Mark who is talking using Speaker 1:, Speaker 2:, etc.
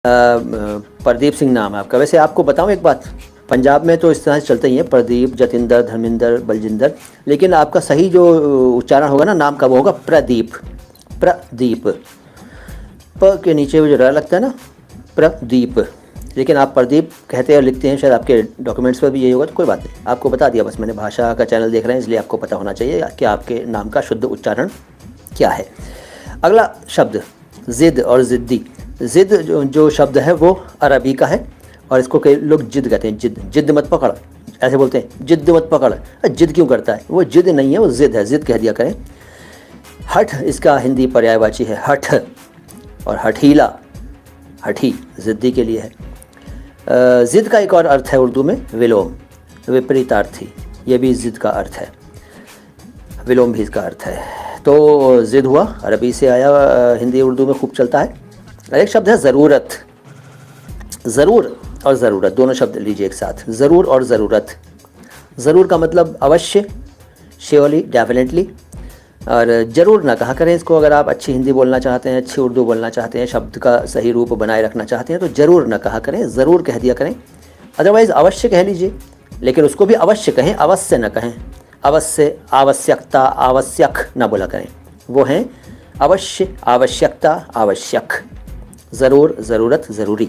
Speaker 1: प्रदीप सिंह नाम है आपका। वैसे आपको बताऊं एक बात, पंजाब में तो इस तरह से चलते ही हैं, प्रदीप, जतिंदर, धर्मिंदर, बलजिंदर, लेकिन आपका सही जो उच्चारण होगा ना नाम का वो होगा प्रदीप। प्रदीप, प के नीचे वो जो र लगता है ना, प्रदीप, लेकिन आप प्रदीप कहते हैं, लिखते हैं, शायद आपके डॉक्यूमेंट्स पर भी यही होगा, तो कोई बात नहीं, आपको बता दिया बस मैंने। भाषा का चैनल देख रहे हैं इसलिए आपको पता होना चाहिए कि आपके नाम का शुद्ध उच्चारण क्या है। अगला शब्द ज़िद और ज़िद्दी। ज़िद जो शब्द है वो अरबी का है और इसको कई लोग जिद कहते हैं। जिद, जिद मत पकड़, ऐसे बोलते हैं, जिद मत पकड़। जिद क्यों करता है? वो जिद नहीं है, वो ज़िद है, ज़िद कह दिया करें। हठ इसका हिंदी पर्यायवाची है, हठ, और हठीला, हठी ज़िद्दी के लिए है। ज़िद का एक और अर्थ है उर्दू में विलोम, विपरीतार्थी, ये भी ज़िद का अर्थ है, विलोम भी इसका अर्थ है। तो ज़िद हुआ, अरबी से आया, हिंदी उर्दू में खूब चलता है। एक शब्द है ज़रूरत। ज़रूर और ज़रूरत दोनों शब्द लीजिए एक साथ, ज़रूर और ज़रूरत। ज़रूर का मतलब अवश्य, श्योरली, डेफिनेटली, और ज़रूर ना कहा करें इसको। अगर आप अच्छी हिंदी बोलना चाहते हैं, अच्छी उर्दू बोलना चाहते हैं, शब्द का सही रूप बनाए रखना चाहते हैं तो ज़रूर ना कहा करें, ज़रूर कह दिया करें। अदरवाइज़ अवश्य कह लीजिए, लेकिन उसको भी अवश्य कहें, अवश्य न कहें। अवश्य, आवश्यकता, आवश्यक ना बोला करें, वो हैं अवश्य, आवश्यकता, आवश्यक। ज़रूर, ज़रूरत, ज़रूरी।